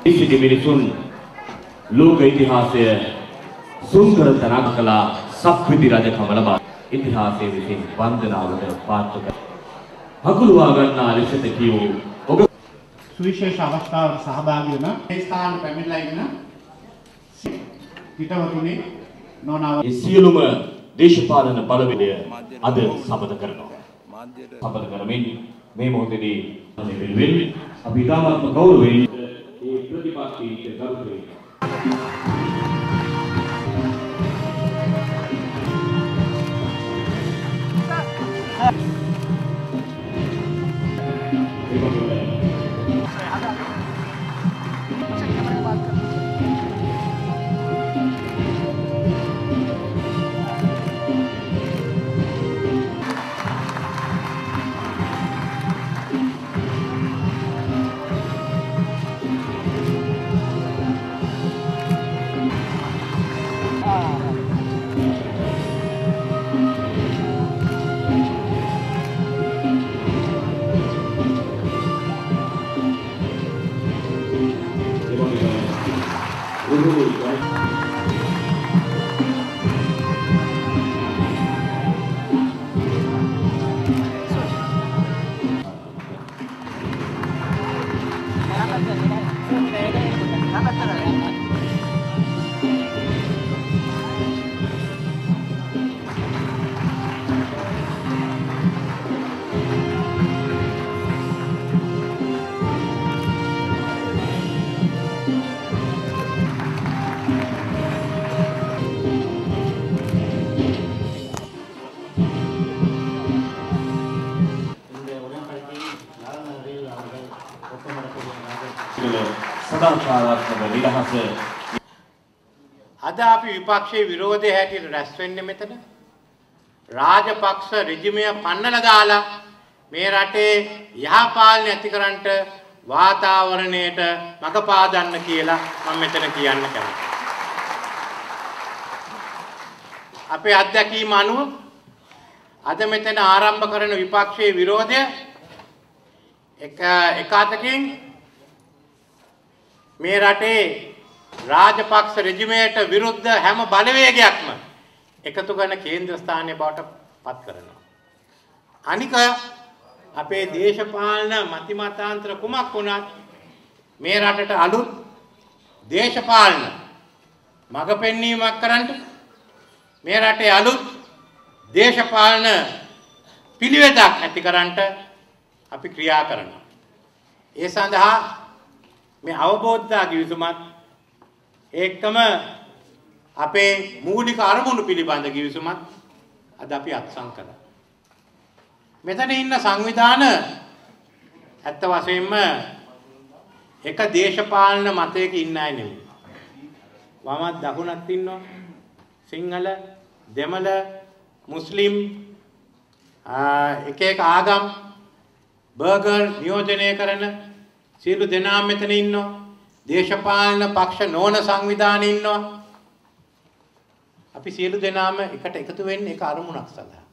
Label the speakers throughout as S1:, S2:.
S1: ඉසිදි මිනිසුන් ලෝක ඉතිහාසය සුන්දර තනක් කළා සක්විති රජකම ලබා ඉතිහාසයේ විසින් වන්දනාවට පාත්‍ර කර හකුලවා ගන්නා ලෙසට කියූ ඔබ
S2: සුවිශේෂ අවස්ථාවට සහභාගී වන මේ ස්ථාන පැමිණලා ඉන්න හිතවතුනි නොනව
S1: සියලුම දේශපාලන බලවේගය අද සමත කරනවා. සමත කරමින් මේ මොහොතේදී වෙනුවෙන් අපි ඉතාමත්ම ගෞරවයෙන් ඒ ප්‍රතිපත්තියට ගරු කරනවා.
S3: අද අපි විපක්ෂයේ විරෝධය හැටියට රැස් වෙන්නේ මෙතන රාජපක්ෂ රෙජිමය පන්නලා දාලා මේ රටේ යහපාලනය ඇතිකරන්නට වාතාවරණයට මඟ පාදන්න කියලා මම මෙතන කියන්න කැමතියි. අපේ අත්දැකීම අනුව අද මෙතන ආරම්භ කරන විපක්ෂයේ විරෝධය එක අතකින් මේ රටේ රාජපක්ෂ රෙජිමයට විරුද්ධ හැම බලවේගයක්ම එකතු කරන කේන්ද්‍ර ස්ථානයේ බවට පත් කරනවා. අනික අපේ දේශපාලන මතිමතාන්තර කුමක් වුණත් මේ රටට අලුත් දේශපාලන මඟ පෙන්වීමක් කරන්න මේ රටේ අලුත් දේශපාලන පිළිවෙතක් ඇති කරන්නට අපි ක්‍රියා කරනවා. ඒ සඳහා මේ අවබෝධතා කිවිසුමත් ඒකම අපේ මූලික අරමුණු පිළිබඳ කිවිසුමත් අද අපි අත්සන් කළා. මෙතන ඉන්න සංවිධාන ඇත්ත වශයෙන්ම එක දේශපාලන මතයක ඉන්න අය නෙමෙයි. වමත් දකුණත් ඉන්නවා. සිංහල, දෙමළ, මුස්ලිම් එක ආගම් බර්ගර් නියෝජනය කරන සියලු දෙනා මෙතන ඉන්නවා. දේශපාලන පක්ෂ නොවන සංවිධාන ඉන්නවා. අපි සියලු දෙනාම එකට එකතු වෙන්නේ එක අරමුණක් සඳහා.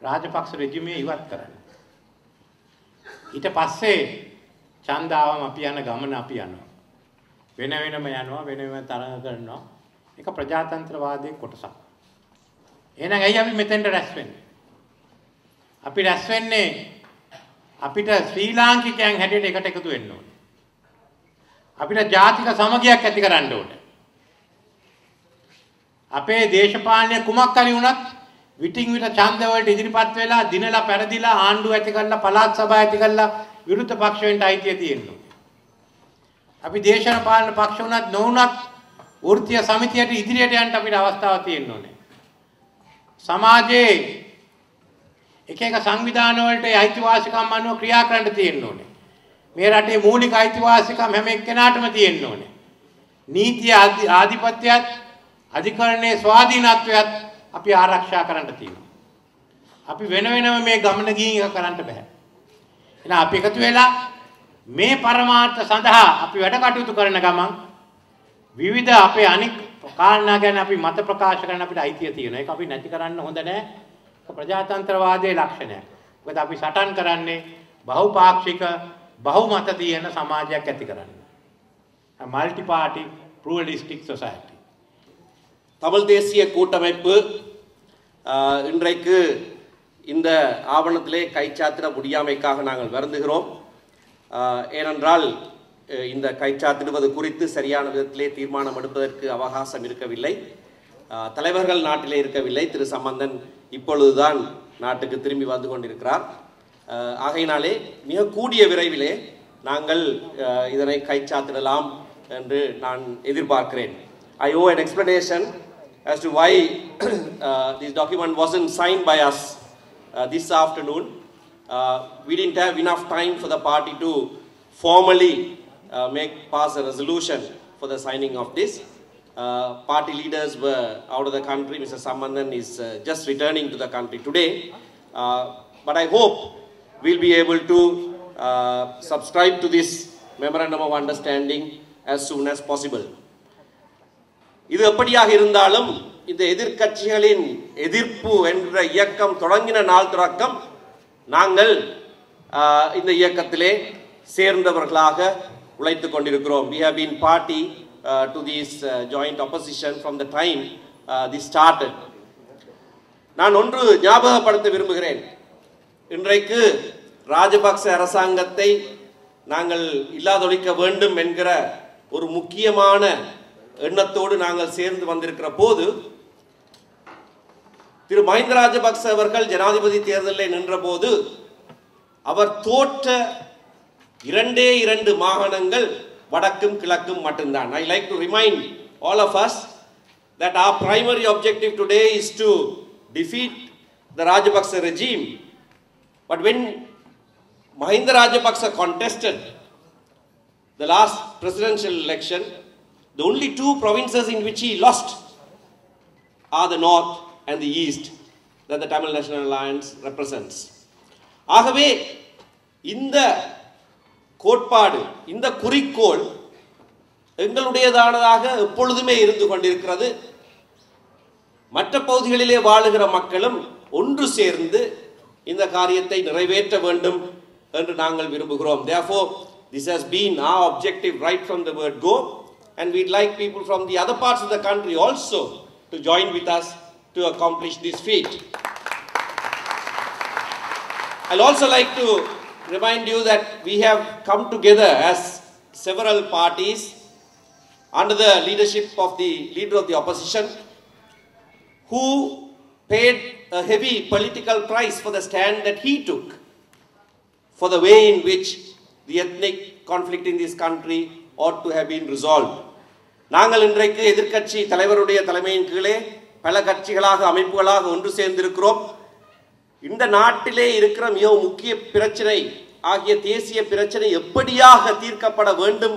S3: රාජපක්ෂ රෙජිමේ ඉවත් කරන්න. ඊට පස්සේ ඡන්දාවම අපි යන ගමන අපි යනවා. වෙන වෙනම යනවා, වෙන වෙනම තරඟ කරනවා. ඒක ප්‍රජාතන්ත්‍රවාදයේ කොටසක්. එහෙනම් ඇයි අපි මෙතෙන්ට රැස් වෙන්නේ? අපි රැස් වෙන්නේ අපිට ශ්‍රී ලාංකිකයන් හැටියට එකට එකතු වෙන්න ඕනේ. අපිට ජාතික සමගියක් ඇති කරන්න ඕනේ. අපේ දේශපාලනය කුමක් හරි වුණත් විටින් විට ඡන්ද වලට ඉදිරිපත් වෙලා දිනලා පෙරදිලා ආණ්ඩුව ඇති කරලා පළාත් සභාව ඇති කරලා විරුද්ධ පක්ෂ වෙන්න අයිතිය තියෙනවා. අපි දේශපාලන පක්ෂ වුණත් නොවුණත් වෘත්තීය සමිතියට ඉදිරියට යන්න අපිට අවස්ථාවක් තියෙන්න ඕනේ. සමාජයේ එක එක සංවිධාන වලට අයිතිවාසිකම් අනුව ක්‍රියා කරන්න තියෙන්න ඕනේ. මේ රටේ මූලික අයිතිවාසිකම් හැම එක්කෙනාටම තියෙන්න ඕනේ. නීතිය ආධිපත්‍යයත් අධිකරණයේ ස්වාධීනත්වයත් අපි ආරක්ෂා කරන්න තියෙනවා. අපි වෙන වෙනම මේ ගමන ගිහින් එක කරන්න බෑ. එහෙනම් අපි එකතු වෙලා මේ පරමාර්ථ සඳහා අපි වැඩ කටයුතු කරන ගමන් විවිධ අපේ අනික් කාරණා ගැන අපි මත ප්‍රකාශ කරන්න අපිට අයිතිය තියෙනවා. ඒක අපි නැති කරන්න හොඳ නැහැ. ඒක ප්‍රජාතන්ත්‍රවාදයේ ලක්ෂණයක්. මොකද අපි සටන් කරන්නේ බහුපාක්ෂික බහුමත තියෙන සමාජයක් ඇති කරන්න. A multi party pluralistic society.
S4: Tamil தேசிய கூட்டமைப்பு இன்றைக்கு இந்த ஆவணத்திலே கைச்சாத்திட முடியாமைக்காக நாங்கள் வருந்துகிறோம். ஏனென்றால் இந்த கைச்சாத்திடுவது குறித்து சரியான விதத்திலே தீர்மானம் எடுப்பதற்கு அவகாசம் இருக்கவில்லை. தலைவர்கள் நாட்டிலே இருக்கவில்லை. திரு சம்பந்தன் இப்பொழுதுதான் நாட்டுக்கு திரும்பி வந்து கொண்டிருக்கிறார். ஆகையினாலே மிக கூடிய விரைவிலே நாங்கள் இதனை கைச்சாத்திடலாம் என்று நான் எதிர்பார்க்கிறேன். I owe an explanation as to why this document wasn't signed by us this afternoon. We didn't have enough time for the party to formally pass a resolution for the signing of this. Party leaders were out of the country. Mr. Sambandan is just returning to the country today. But I hope we'll be able to subscribe to this memorandum of understanding as soon as possible. இது எப்படியாக இருந்தாலும் இந்த எதிர்க்கட்சிகளின் எதிர்ப்பு என்ற இயக்கம் தொடங்கின நாள் தொடக்கம் நாங்கள் இந்த இயக்கத்திலே சேர்ந்தவர்களாக உழைத்துக் கொண்டிருக்கிறோம். We have been party to this joint opposition from the time this started. நான் ஒன்று ஞாபகப்படுத்த விரும்புகிறேன். இன்றைக்கு ராஜபக்ச அரசாங்கத்தை நாங்கள் இல்லாதொழிக்க வேண்டும் என்கிற ஒரு முக்கியமான எண்ணத்தோடு நாங்கள் சேர்ந்து வந்திருக்கிற போது திரு மஹிந்த ராஜபக்ச அவர்கள் ஜனாதிபதி தேர்தலில் நின்ற போது அவர் தோற்ற 2 மாகாணங்கள் வடக்கும் கிழக்கும் மட்டும்தான். I like to remind all of us that our primary objective today is to defeat the Rajapaksa regime. But when Mahinda Rajapaksa contested the last presidential election, the only 2 provinces in which he lost are the north and the east that the Tamil National Alliance represents. ஆகவே இந்த கோட்பாடு, இந்த குறிக்கோள் எங்களுடையதானதாக எப்பொழுதுமே இருந்து கொண்டிருக்கிறது. மற்ற பகுதிகளிலே வாழுகிற மக்களும் ஒன்று சேர்ந்து இந்த காரியத்தை நிறைவேற்ற வேண்டும் என்று நாங்கள் விரும்புகிறோம். Therefore, this has been our objective right from the word go, and we'd like people from the other parts of the country also to join with us to accomplish this feat. I'll also like to remind you that we have come together as several parties under the leadership of the leader of the opposition, who paid a heavy political price for the stand that he took, for the way in which the ethnic conflict in this country ought to have been resolved. நாங்கள் இன்றைக்கு எதிர்க்கட்சி தலைவருடைய தலைமையின் கீழே பல கட்சிகளாக அமைப்புகளாக ஒன்று சேர்ந்திருக்கிறோம். இந்த நாட்டிலே இருக்கிற மிக முக்கிய பிரச்சனை ஆகிய தேசிய பிரச்சனை எப்படியாக தீர்க்கப்பட வேண்டும்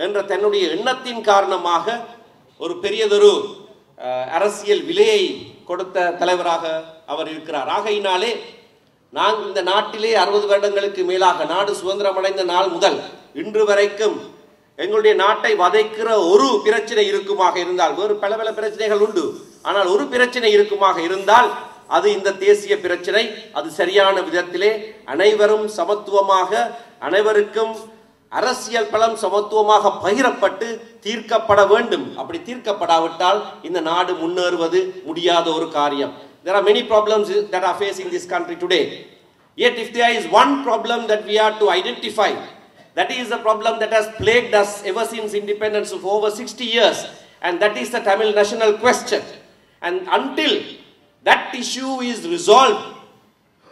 S4: என்ற தன்னுடைய எண்ணத்தின் காரணமாக ஒரு பெரியதொரு அரசியல் விலையை கொடுத்த தலைவராக அவர் இருக்கிறார். ஆகையினாலே நான் இந்த நாட்டிலே 60 வருடங்களுக்கு மேலாக நாடு சுதந்திரமடைந்த நாள் முதல் இன்று வரைக்கும் எங்களுடைய நாட்டை வதைக்கிற ஒரு பிரச்சனை இருக்குமாக இருந்தால், வேறு பல பல பிரச்சனைகள் உண்டு, ஆனால் ஒரு பிரச்சனை இருக்குமாக இருந்தால் அது இந்த தேசிய பிரச்சனை. அது சரியான விதத்திலே அனைவரும் சமத்துவமாக, அனைவருக்கும் அரசியல் பலம் சமத்துவமாக பகிரப்பட்டு தீர்க்கப்பட வேண்டும். அப்படி தீர்க்கப்படாவிட்டால் இந்த நாடு முன்னேறுவது முடியாத ஒரு காரியம். There are many problems that are facing this country today. Yet if there is one problem that we are to identify, that is the problem that has plagued us ever since independence of over 60 years, and that is the Tamil national question. And until that issue is resolved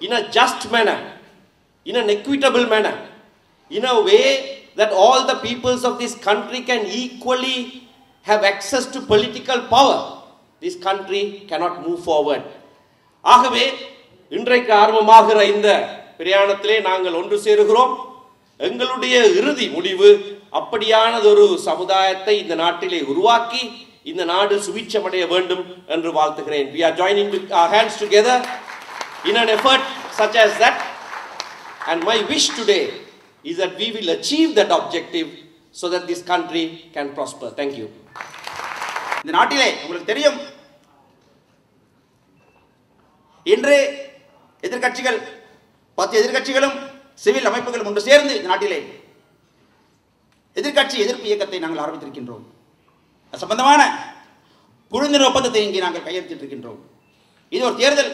S4: in a just manner, in an equitable manner, in a way that all the peoples of this country can equally have access to political power, this country cannot move forward. ஆகவே இன்றைக்கு ஆரம்பமாகிற இந்த பிரயாணத்திலே நாங்கள் ஒன்று சேருகிறோம். எங்களுடைய இறுதி முடிவு அப்படியானதொரு சமுதாயத்தை இந்த நாட்டிலே உருவாக்கி இந்த நாடு சுபிட்சமடைய வேண்டும் என்று வாழ்த்துகிறேன். We are joining our hands together in an effort such as that, and my wish today is that we will achieve that objective so that this country can prosper. Thank you.
S5: இந்த நாட்டிலே உங்களுக்கு தெரியும், இன்று எதிர்க்கட்சிகள் 10 எதிர்க்கட்சிகளும் civil அமைப்புகளும் ஒன்று சேர்ந்து இந்த நாட்டிலே எதிர்க்கட்சி எதிர்ப்பு இயக்கத்தை நாங்கள் ஆரம்பித்திருக்கின்றோம். அது சம்பந்தமான புரிந்துணர்வு ஒப்பந்தத்தை இங்கே நாங்கள் கையெழுத்திட்டிருக்கின்றோம். இது ஒரு தேர்தல்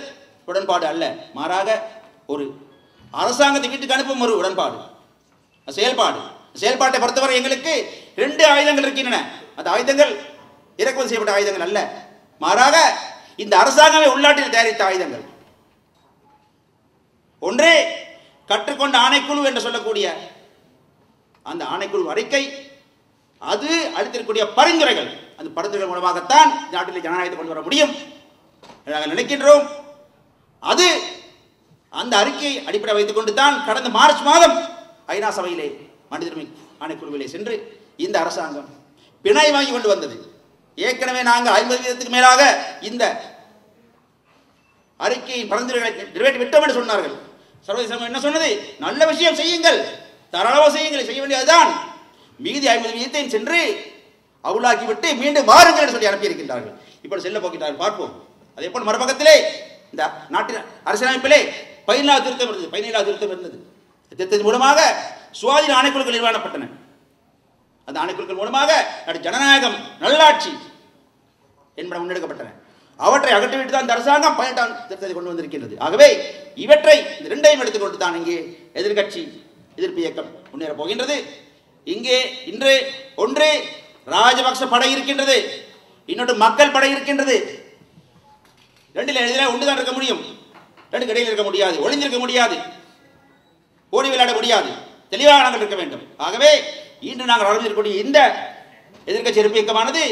S5: உடன்பாடு அல்ல, மாறாக ஒரு அரசாங்கத்தை வீட்டுக்கு அனுப்பும் ஒரு உடன்பாடு, செயல்பாட்டை பொறுத்தவரை எங்களுக்கு 2 ஆயுதங்கள் இருக்கின்றன. அந்த ஆயுதங்கள் இறக்குமதி செய்யப்பட்ட ஆயுதங்கள் அல்ல, மாறாக இந்த அரசாங்கமே உள்நாட்டில் தயாரித்த ஆயுதங்கள். ஒன்றே கற்றுக்கொண்ட ஆணைக்குழு என்று சொல்லக்கூடிய அந்த ஆணைக்குழு அறிக்கை, அது அளித்திருக்கக்கூடிய பரிந்துரைகள், அந்த பரிந்துரைகள் மூலமாகத்தான் நாட்டில் ஜனநாயகத்தை கொண்டு வர முடியும் நாங்கள் நினைக்கின்றோம். அது அந்த அறிக்கையை அடிப்படை வைத்துக் கொண்டு தான் கடந்த மார்ச் மாதம் ஐநா சபையிலே மனித உரிமை ஆணைக்குழுவிலே சென்று இந்த அரசாங்கம் பிணை வாங்கி கொண்டு வந்தது. ஏற்கனவே நாங்கள் 50% மேலாக இந்த அறிக்கையின் பரிந்துரைகளை நிறைவேற்றி விட்டோம் என்று சொன்னார்கள். சர்வதேசம் என்ன சொன்னது? நல்ல விஷயம் செய்யுங்கள், தாராளமாக செய்யுங்கள், செய்ய வேண்டியதுதான். மீதி 50% சென்று அவுளாக்கிவிட்டு மீண்டும் வாருங்கள் என்று சொல்லி அனுப்பியிருக்கின்றார்கள். இப்படி செல்ல போகிறார்கள், பார்ப்போம். அதே போல் மறுபக்கத்திலே இந்த நாட்டின் அரசியலமைப்பிலே 17வது திருத்தம் இருந்தது. திருத்தத்தின் மூலமாக சுயாதீன ஆணைக்குழுக்கள் நிறுவனப்பட்டன. அந்த ஆணைக்குழுக்கள் மூலமாக ஜனநாயகம், நல்லாட்சி என்பன முன்னெடுக்கப்பட்டன. அவற்றை அகற்றிவிட்டு தான் இந்த அரசாங்கம் 18ஆம் திருத்தத்தை கொண்டு வந்திருக்கின்றது. ஆகவே இவற்றை இந்த 2ஐயும் எடுத்துக்கொண்டு தான் இங்கே எதிர்க்கட்சி எதிர்ப்பு இயக்கம் முன்னேற போகின்றது. இங்கே இன்று ஒன்று ராஜபக்ச படை இருக்கின்றது, இன்னொன்று மக்கள் படை இருக்கின்றது. 2ல் எதிராக ஒன்றுதான் இருக்க முடியும், 2க்கு இடையில் இருக்க முடியாது, ஒளிந்திருக்க முடியாது, ஓடி விளையாட முடியாது, தெளிவாக நாங்கள் இருக்க வேண்டும். ஆகவே இன்று நாங்கள் ஆரம்பித்திருக்கக்கூடிய இந்த எதிர்க்கட்சி எதிர்ப்பு இயக்கமானது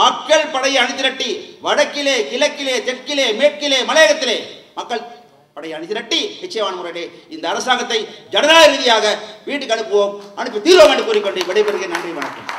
S5: மக்கள் படையை அணிதிரட்டி வடக்கிலே, கிழக்கிலே, தெற்கிலே, மேற்கிலே, மலையகத்திலே மக்கள் படையை அணிதிரட்டி நிச்சயமான முறையிலே இந்த அரசாங்கத்தை ஜனநாயக ரீதியாக வீட்டுக்கு அனுப்புவோம், அனுப்பி தீர்வோம் என்று கூறிக்கொண்டு விடைபெறுகிறேன். நன்றி, வணக்கம்.